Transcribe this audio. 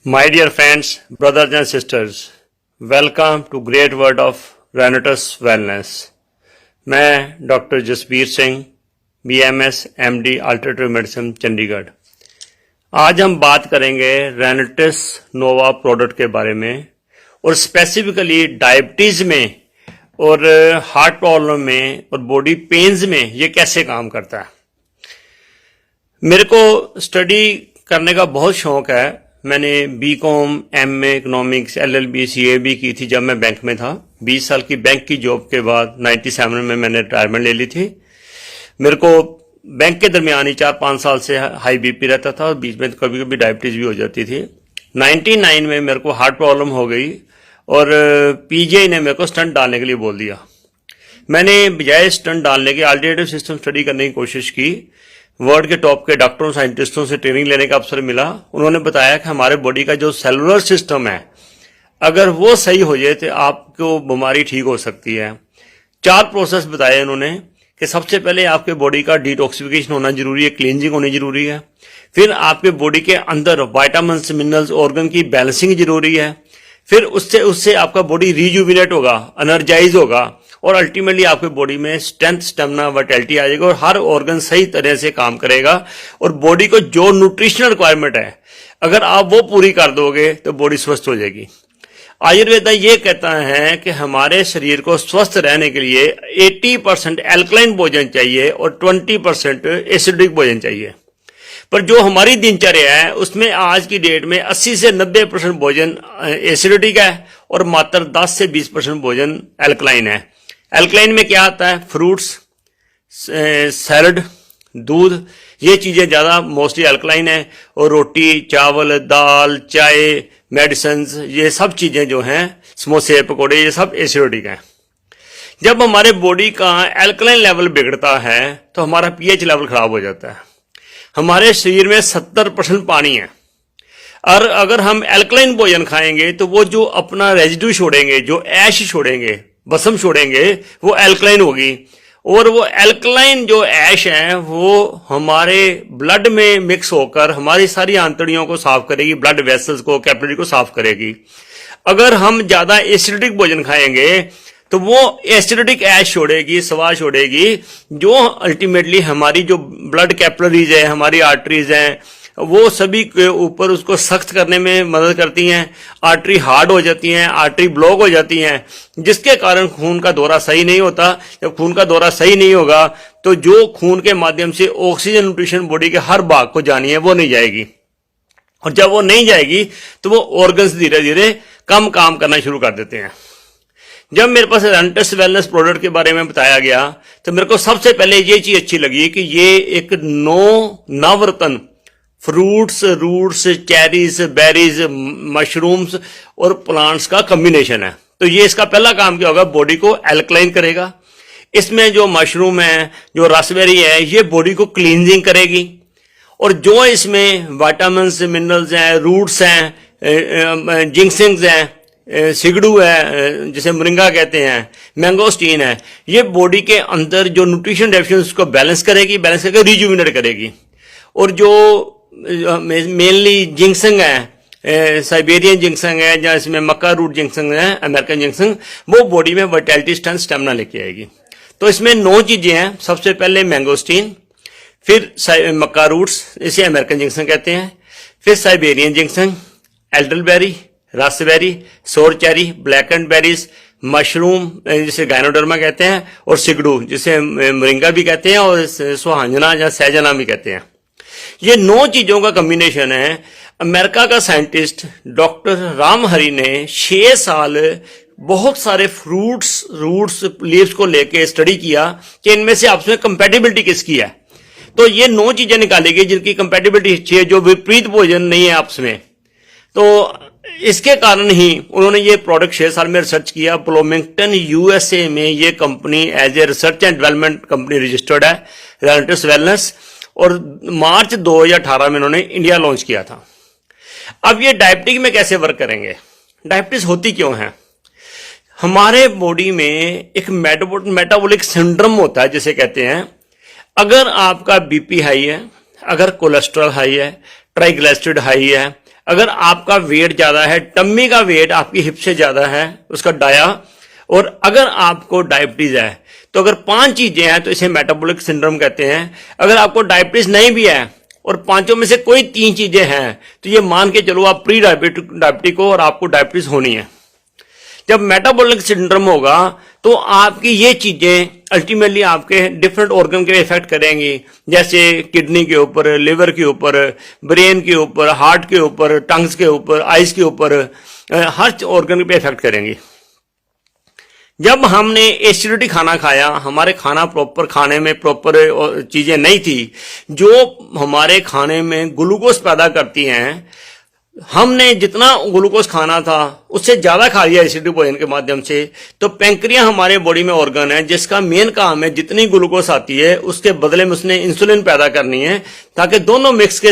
My dear friends, brothers and sisters, welcome to Great World of Rhinitis Wellness. मैं doctor Jasbir Singh, BMS MD alternative medicine Chandigarh. आज हम बात करेंगे रेनिटिस नोवा product के बारे में और स्पेसिफिकली डायबिटीज में और हार्ट प्रॉब्लम में और बॉडी पेन्स में ये कैसे काम करता है। मेरे को स्टडी करने का बहुत शौक है। मैंने BCom, MA economics, LLB, CAB की थी जब मैं बैंक में था। 20 साल की बैंक की जॉब के बाद 97 में मैंने रिटायरमेंट ले ली थी। मेरे को बैंक के दरमियान ही 4-5 साल से हाई BP रहता था और बीच में कभी कभी डायबिटीज भी हो जाती थी। 99 में मेरे को हार्ट प्रॉब्लम हो गई और PGI ने मेरे को स्टंट डालने के लिए बोल दिया। मैंने बजाय स्टंट डालने के अल्टरनेटिव सिस्टम स्टडी करने की कोशिश की। वर्ल्ड के टॉप के डॉक्टरों साइंटिस्टों से ट्रेनिंग लेने का अवसर मिला। उन्होंने बताया कि हमारे बॉडी का जो सेलुलर सिस्टम है, अगर वो सही हो जाए तो आपको बीमारी ठीक हो सकती है। 4 प्रोसेस बताए उन्होंने कि सबसे पहले आपके बॉडी का डिटॉक्सिफिकेशन होना जरूरी है, क्लींजिंग होनी जरूरी है। फिर आपके बॉडी के अंदर वाइटामिन्स, मिनरल्स, ऑर्गन की बैलेंसिंग जरूरी है। फिर उससे आपका बॉडी रिजुविनेट होगा, एनर्जाइज होगा और अल्टीमेटली आपके बॉडी में स्ट्रेंथ, स्टेमिना, वाइटैलिटी आ जाएगा और हर ऑर्गन सही तरह से काम करेगा। और बॉडी को जो न्यूट्रिशनल रिक्वायरमेंट है, अगर आप वो पूरी कर दोगे तो बॉडी स्वस्थ हो जाएगी। आयुर्वेदा ये कहता है कि हमारे शरीर को स्वस्थ रहने के लिए 80% एल्कलाइन भोजन चाहिए और 20% एसिडिक भोजन चाहिए। पर जो हमारी दिनचर्या है उसमें आज की डेट में 80 से 90% भोजन एसिडिक है और मात्र 10 से 20% भोजन एल्कलाइन है। एल्कलाइन में क्या आता है? फ्रूट्स, सैलड, दूध, ये चीजें ज्यादा मोस्टली एल्कलाइन है। और रोटी, चावल, दाल, चाय, मेडिसिन, ये सब चीजें जो हैं, समोसे, पकोड़े, ये सब एसिडिक हैं। जब हमारे बॉडी का एल्कलाइन लेवल बिगड़ता है तो हमारा pH लेवल खराब हो जाता है। हमारे शरीर में 70% पानी है और अगर हम एल्कलाइन भोजन खाएंगे तो वो जो अपना रेजिड्यू छोड़ेंगे, जो ऐश छोड़ेंगे, भस्म छोड़ेंगे, वो एल्कलाइन होगी। और वो एल्कलाइन जो ऐश है वो हमारे ब्लड में मिक्स होकर हमारी सारी आंतड़ियों को साफ करेगी, ब्लड वेसल्स को, कैपिलरी को साफ करेगी। अगर हम ज्यादा एसिडिक भोजन खाएंगे तो वो एसिडिक ऐश छोड़ेगी, स्वाद छोड़ेगी, जो अल्टीमेटली हमारी जो ब्लड कैपिलरीज है, हमारी आर्टरीज हैं, वो सभी के ऊपर उसको सख्त करने में मदद करती हैं। आर्टरी हार्ड हो जाती हैं, आर्टरी ब्लॉक हो जाती हैं, जिसके कारण खून का दौरा सही नहीं होता। जब खून का दौरा सही नहीं होगा तो जो खून के माध्यम से ऑक्सीजन न्यूट्रिशन बॉडी के हर भाग को जानी है वो नहीं जाएगी। और जब वो नहीं जाएगी तो वो ऑर्गन्स धीरे धीरे कम काम करना शुरू कर देते हैं। जब मेरे पास रेनिटिस वेलनेस प्रोडक्ट के बारे में बताया गया तो मेरे को सबसे पहले ये चीज अच्छी लगी कि ये एक नवरत्न fruits, roots, cherries, berries, mushrooms और प्लांट्स का कॉम्बिनेशन है। तो ये इसका पहला काम क्या होगा? बॉडी को एल्कलाइन करेगा। इसमें जो मशरूम है, जो रास्पबेरी है, ये बॉडी को क्लींजिंग करेगी। और जो इसमें विटामिन्स, मिनरल्स हैं, रूट्स हैं, जिंक्सिंग्स हैं, सिगड़ू है जिसे मोरिंगा कहते हैं, मैंगोस्टीन है, ये बॉडी के अंदर जो न्यूट्रिशन डेफिशिएंसी को बैलेंस करके रिजुविनेट करेगी। और जो मेनली जिंक्सिंग है, साइबेरियन जिंक्सिंग है, या इसमें मक्का रूट जिंक्सिंग है, अमेरिकन जिंक्सिंग, वो बॉडी में वाइटैलिटी, स्ट्रेंथ, स्टेमिना लेके आएगी। तो इसमें 9 चीजें हैं। सबसे पहले मैंगोस्टीन, फिर मक्का रूट्स, इसे अमेरिकन जिंक्सिंग कहते हैं, फिर साइबेरियन जिंक्सिंग, एल्डरबेरी, रास्पबेरी, सोर चेरी, ब्लैकेंड बेरीज, मशरूम जिसे गायनोडर्मा कहते हैं, और सिगड़ू जिसे मोरिंगा भी कहते हैं और सुहांजना या सहजना भी कहते हैं। ये 9 चीजों का कॉम्बिनेशन है। अमेरिका का साइंटिस्ट डॉक्टर राम हरी ने 6 साल बहुत सारे फ्रूट्स, रूट्स, लीव्स को लेके स्टडी किया कि इनमें से आपस में कंपैटिबिलिटी किसकी है। तो ये 9 चीजें निकाली गई जिनकी कंपैटिबिलिटी अच्छी है, जो विपरीत भोजन नहीं है आपस में। तो इसके कारण ही उन्होंने ये प्रोडक्ट 6 साल में रिसर्च किया। ब्लूमिंगटन USA में ये company as a research and development company registered है, रेनिटिस वेलनेस। और मार्च 2018 में उन्होंने इंडिया लॉन्च किया था। अब ये डायबिटीज में कैसे वर्क करेंगे? डायबिटीज होती क्यों है? हमारे बॉडी में एक मेटाबॉलिक सिंड्रोम होता है जिसे कहते हैं। अगर आपका BP हाई है, अगर कोलेस्ट्रॉल हाई है, ट्राइग्लिसराइड हाई है, अगर आपका वेट ज्यादा है, टम्मी का वेट आपकी हिप से ज्यादा है, उसका डाया, और अगर आपको डायबिटीज है, तो अगर 5 चीजें हैं तो इसे मेटाबॉलिक सिंड्रोम कहते हैं। अगर आपको डायबिटीज नहीं भी है और 5 में से कोई 3 चीजें हैं तो ये मान के चलो आप प्री डायबिटिक हो और आपको डायबिटीज होनी है। जब मेटाबॉलिक सिंड्रोम होगा तो आपकी ये चीजें अल्टीमेटली आपके डिफरेंट ऑर्गन के इफेक्ट करेंगी, जैसे किडनी के ऊपर, लिवर के ऊपर, ब्रेन के ऊपर, हार्ट के ऊपर, टंग्स के ऊपर, आइज के ऊपर, हर ऑर्गन पे इफेक्ट करेंगी। जब हमने एसिडिटी खाना खाया, हमारे खाना प्रॉपर, खाने में प्रॉपर चीजें नहीं थी जो हमारे खाने में ग्लूकोज पैदा करती हैं, हमने जितना ग्लूकोज खाना था उससे ज्यादा खा लिया एसिडिटी भोजन के माध्यम से, तो पैंक्रिया हमारे बॉडी में ऑर्गन है जिसका मेन काम है जितनी ग्लूकोज आती है उसके बदले में उसने इंसुलिन पैदा करनी है, ताकि दोनों मिक्स के